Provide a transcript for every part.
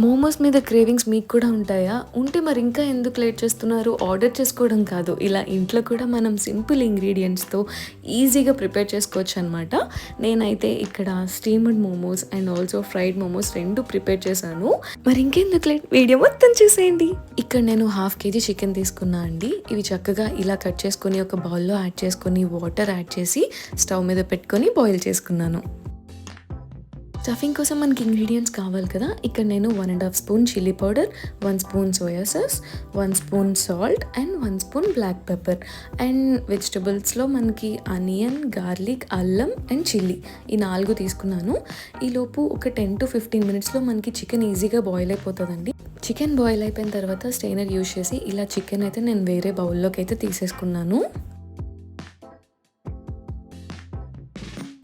మోమోస్ మీద క్రేవింగ్స్ మీకు కూడా ఉంటాయా? ఉంటే మరి ఇంకా ఎందుకు లేట్ చేస్తున్నారు? ఆర్డర్ చేసుకోవడం కాదు, ఇలా ఇంట్లో కూడా మనం సింపుల్ ఇంగ్రీడియంట్స్‌తో ఈజీగా ప్రిపేర్ చేసుకోవచ్చనమాట. నేనైతే ఇక్కడ steamed momos and also fried momos 2 prepare చేశాను. మరి ఇంకెందుకు లేట్, వీడియో మొత్తం చూసేయండి. ఇక్కడ నేను 1/2 కేజీ చికెన్ తీసుకున్నా అండి. ఇవి చక్కగా ఇలా కట్ చేసుకొని ఒక బౌల్‌లో యాడ్ చేసుకొని వాటర్ యాడ్ చేసి స్టవ్ మీద పెట్టుకొని బాయిల్ చేసుకున్నాను. స్టఫింగ్ కోసం మనకి ఇంగ్రీడియంట్స్ కావాలి కదా. ఇక్కడ నేను 1.5 spoon chilli powder, 1 spoon soya sauce, 1 spoon salt and 1 spoon black pepper and వెజిటబుల్స్లో మనకి ఆనియన్, గార్లిక్, అల్లం అండ్ చిల్లీ ఈ 4 తీసుకున్నాను. ఈలోపు ఒక 10 to 15 మినిట్స్లో మనకి చికెన్ ఈజీగా బాయిల్ అయిపోతుందండి. చికెన్ బాయిల్ అయిపోయిన తర్వాత స్ట్రైనర్ యూజ్ చేసి ఇలా చికెన్ అయితే నేను వేరే బౌల్లోకి అయితే తీసేసుకున్నాను.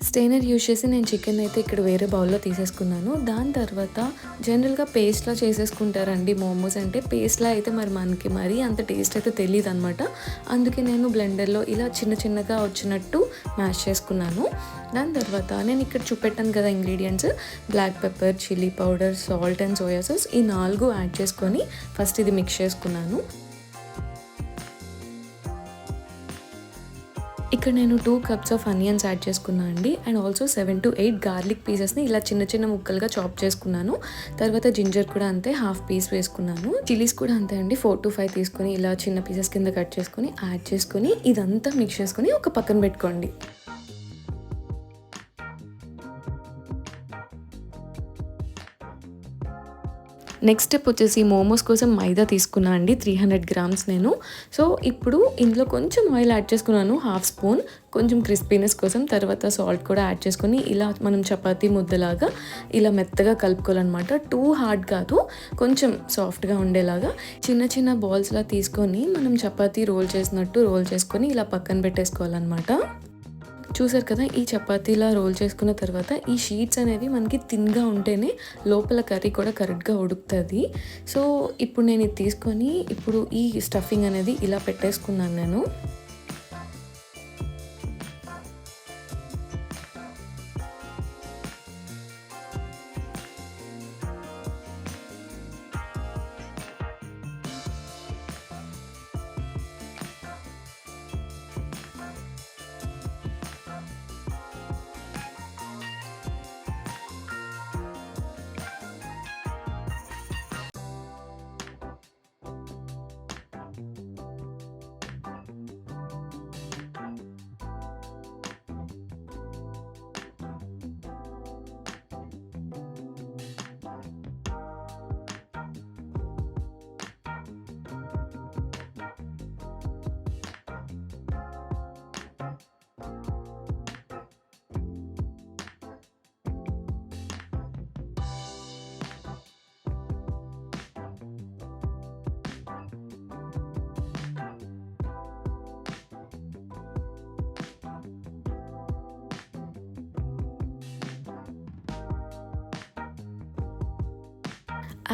స్టెయినర్ యూజ్ చేసి నేను చికెన్ అయితే ఇక్కడ వేరే బౌల్లో తీసేసుకున్నాను. దాని తర్వాత జనరల్గా పేస్ట్లా చేసేసుకుంటారండి మోమోస్ అంటే. పేస్ట్లా అయితే మనకి మరీ అంత టేస్ట్ అయితే తెలియదు అనమాట. అందుకే నేను బ్లెండర్లో ఇలా చిన్నగా వచ్చినట్టు మ్యాష్ చేసుకున్నాను. దాని తర్వాత నేను ఇక్కడ చూపెట్టాను కదా ingredients, black pepper, chilli powder, salt and soya sauce ఈ 4 యాడ్ చేసుకొని ఫస్ట్ ఇది మిక్స్ చేసుకున్నాను. ఇక్కడ నేను 2 కప్స్ ఆఫ్ ఆనియన్స్ యాడ్ చేసుకున్నాను అండి. అండ్ ఆల్సో 7 to 8 గార్లిక్ పీసెస్ని ఇలా చిన్న ముక్కలుగా చాప్ చేసుకున్నాను. తర్వాత జింజర్ కూడా అంతే 1/2 పీస్ వేసుకున్నాను. చిల్లీస్ కూడా అంతే అండి, 4 to 5 తీసుకొని ఇలా చిన్న పీసెస్ కింద కట్ చేసుకొని యాడ్ చేసుకొని ఇదంతా మిక్స్ చేసుకొని ఒక పక్కన పెట్టుకోండి. నెక్స్ట్ స్టెప్ వచ్చేసి మోమోస్ కోసం మైదా తీసుకున్నా అండి, 300 గ్రామ్స్ నేను. సో ఇప్పుడు ఇందులో కొంచెం ఆయిల్ యాడ్ చేసుకున్నాను, 1/2 స్పూన్, కొంచెం క్రిస్పీనెస్ కోసం. తర్వాత సాల్ట్ కూడా యాడ్ చేసుకొని ఇలా మనం చపాతీ ముద్దలాగా ఇలా మెత్తగా కలుపుకోవాలన్నమాట. టూ హార్డ్ కాదు, కొంచెం సాఫ్ట్గా ఉండేలాగా చిన్న బాల్స్లా తీసుకొని మనం చపాతీ రోల్ చేసినట్టు రోల్ చేసుకొని ఇలా పక్కన పెట్టేసుకోవాలన్నమాట. చూసారు కదా, ఈ చపాతీలా రోల్ చేసుకున్న తర్వాత ఈ షీట్స్ అనేవి మనకి థిన్గా ఉంటేనే లోపల కర్రీ కూడా కరెక్ట్గా ఉడుకుతుంది. సో ఇప్పుడు నేను ఇది తీసుకొని ఇప్పుడు ఈ స్టఫింగ్ అనేది ఇలా పెట్టేసుకున్నాను నేను.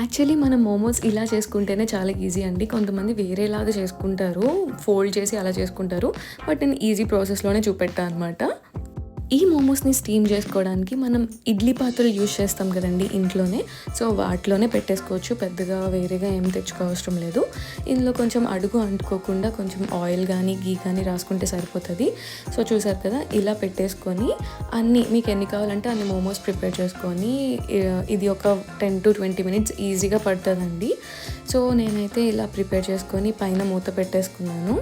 యాక్చువల్లీ మనం మోమోస్ ఇలా చేసుకుంటేనే చాలా ఈజీ అండి. కొంతమంది వేరేలాగా చేసుకుంటారు, ఫోల్డ్ చేసి అలా చేసుకుంటారు. బట్ నేను ఈజీ ప్రాసెస్లోనే చూపెట్టాను అనమాట. ఈ మోమోస్ని స్టీమ్ చేసుకోవడానికి మనం ఇడ్లీ పాత్రలు యూజ్ చేస్తాం కదండి ఇంట్లోనే. సో వాటిలోనే పెట్టేసుకోవచ్చు, పెద్దగా వేరేగా ఏం తెచ్చుకోవసరం లేదు. ఇందులో కొంచెం అడుగు అంటుకోకుండా కొంచెం ఆయిల్ కానీ గీ కానీ రాసుకుంటే సరిపోతుంది. సో చూసారు కదా, ఇలా పెట్టేసుకొని అన్నీ మీకు ఎన్ని కావాలంటే అన్ని మోమోస్ ప్రిపేర్ చేసుకొని ఇది ఒక 10 to 20 మినిట్స్ ఈజీగా పడుతుందండి. సో నేనైతే ఇలా ప్రిపేర్ చేసుకొని పైన మూత పెట్టేసుకున్నాను.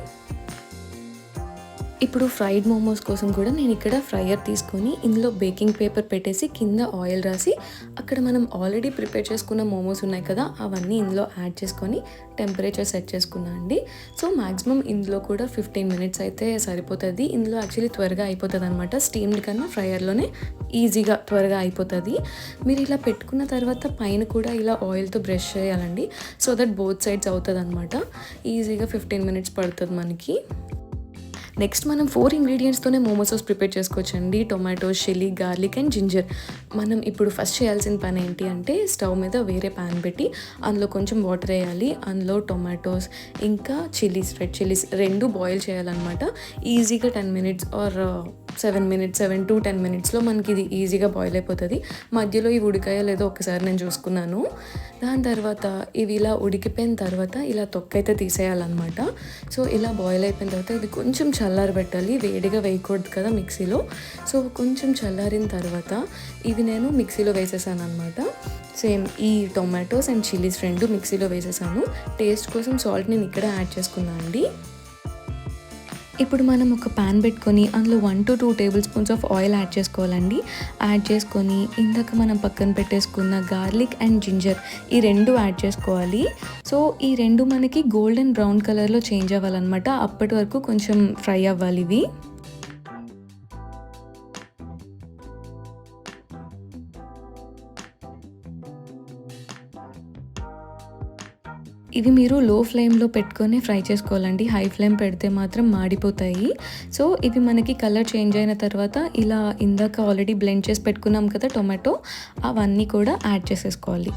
ఇప్పుడు ఫ్రైడ్ మోమోస్ కోసం కూడా నేను ఇక్కడ ఫ్రైయర్ తీసుకొని ఇందులో బేకింగ్ పేపర్ పెట్టేసి కింద ఆయిల్ రాసి అక్కడ మనం ఆల్రెడీ ప్రిపేర్ చేసుకున్న మోమోస్ ఉన్నాయి కదా అవన్నీ ఇందులో యాడ్ చేసుకొని టెంపరేచర్ సెట్ చేసుకున్నా అండి. సో మ్యాక్సిమం ఇందులో కూడా 15 మినిట్స్ అయితే సరిపోతుంది. ఇందులో యాక్చువల్లీ త్వరగా అయిపోతుంది అనమాట, స్టీమ్డ్ కన్నా ఫ్రైయర్లోనే ఈజీగా త్వరగా అయిపోతుంది. మీరు ఇలా పెట్టుకున్న తర్వాత పైన కూడా ఇలా ఆయిల్తో బ్రష్ చేయాలండి, సో దట్ బోత్ సైడ్స్ అవుతుంది అనమాట. ఈజీగా 15 మినిట్స్ పడుతుంది మనకి. నెక్స్ట్ మనం 4 ఇంగ్రీడియంట్స్తోనే మోమో సాస్ ప్రిపేర్ చేసుకోవచ్చండి. Tomato, chilli, garlic and ginger. మనం ఇప్పుడు ఫస్ట్ చేయాల్సిన పని ఏంటి అంటే స్టవ్ మీద వేరే ప్యాన్ పెట్టి అందులో కొంచెం వాటర్ వేయాలి. అందులో టొమాటోస్ ఇంకా చిల్లీస్, రెడ్ చిల్లీస్ 2 బాయిల్ చేయాలన్నమాట. ఈజీగా 10 మినిట్స్ ఆర్ 7 to 10 మినిట్స్లో మనకి ఇది ఈజీగా బాయిల్ అయిపోతుంది. మధ్యలో ఇవి ఉడికాయో లేదో ఒకసారి నేను చూసుకున్నాను. దాని తర్వాత ఇవి ఇలా ఉడికిపోయిన తర్వాత ఇలా తొక్కైతే తీసేయాలన్నమాట. సో ఇలా బాయిల్ అయిపోయిన తర్వాత ఇది కొంచెం చల్లారబెట్టాలి, వేడిగా వేయకూడదు కదా మిక్సీలో. సో కొంచెం చల్లారిన తర్వాత ఇవి నేను మిక్సీలో వేసేసాను అనమాట. సేమ్ ఈ టొమాటోస్ అండ్ చిల్లీస్ రెండు మిక్సీలో వేసేసాను. టేస్ట్ కోసం సాల్ట్ నేను ఇక్కడ యాడ్ చేసుకున్నాను అండి. ఇప్పుడు మనం ఒక ప్యాన్ పెట్టుకొని అందులో 1 to 2 table spoons of oil add చేసుకోవాలండి. యాడ్ చేసుకొని ఇందాక మనం పక్కన పెట్టేసుకున్న గార్లిక్ అండ్ జింజర్ ఈ రెండు యాడ్ చేసుకోవాలి. సో ఈ రెండు మనకి గోల్డెన్ బ్రౌన్ కలర్లో చేంజ్ అవ్వాలన్నమాట. అప్పటి వరకు కొంచెం ఫ్రై అవ్వాలి ఇవి. ఇవి మీరు లో ఫ్లేమ్లో పెట్టుకొని ఫ్రై చేసుకోవాలండి. హై ఫ్లేమ్ పెడితే మాత్రం మాడిపోతాయి. సో ఇవి మనకి కలర్ చేంజ్ అయిన తర్వాత ఇలా ఇందాక ఆల్రెడీ బ్లెండ్ చేసి పెట్టుకున్నాం కదా టొమాటో, అవన్నీ కూడా యాడ్ చేసేసుకోవాలి.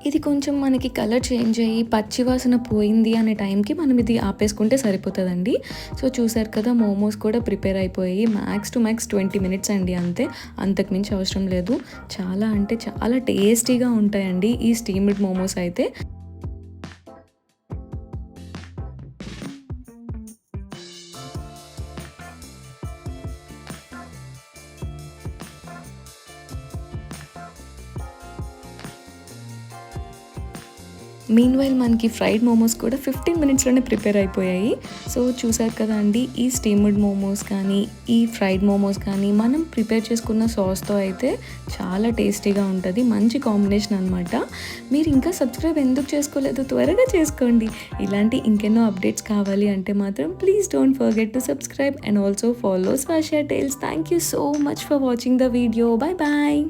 ఇది కొంచెం మనకి కలర్ చేంజ్ అయ్యి పచ్చి వాసన పోయింది అనే టైంకి మనం ఇది ఆపేసుకుంటే సరిపోతుందండి. సో చూసారు కదా, మోమోస్ కూడా ప్రిపేర్ అయిపోయి మ్యాక్స్ టు మ్యాక్స్ 20 మినిట్స్ అండి, అంతే. అంతకుమించి అవసరం లేదు. చాలా అంటే చాలా టేస్టీగా ఉంటాయండి ఈ స్టీమ్డ్ మోమోస్ అయితే. మీన్వైల్ మనకి ఫ్రైడ్ మోమోస్ కూడా 15 మినిట్స్లోనే ప్రిపేర్ అయిపోయాయి. సో చూసారు కదా అండి, ఈ స్టీమ్డ్ మోమోస్ కానీ ఈ ఫ్రైడ్ మోమోస్ కానీ మనం ప్రిపేర్ చేసుకున్న సాస్తో అయితే చాలా టేస్టీగా ఉంటుంది. మంచి కాంబినేషన్ అనమాట. మీరు ఇంకా సబ్స్క్రైబ్ ఎందుకు చేసుకోలేదు, త్వరగా చేసుకోండి. ఇలాంటి ఇంకెన్నో అప్డేట్స్ కావాలి అంటే మాత్రం please don't forget to subscribe and also follow స్వాషియా tales. Thank you so much for watching the video. Bye bye.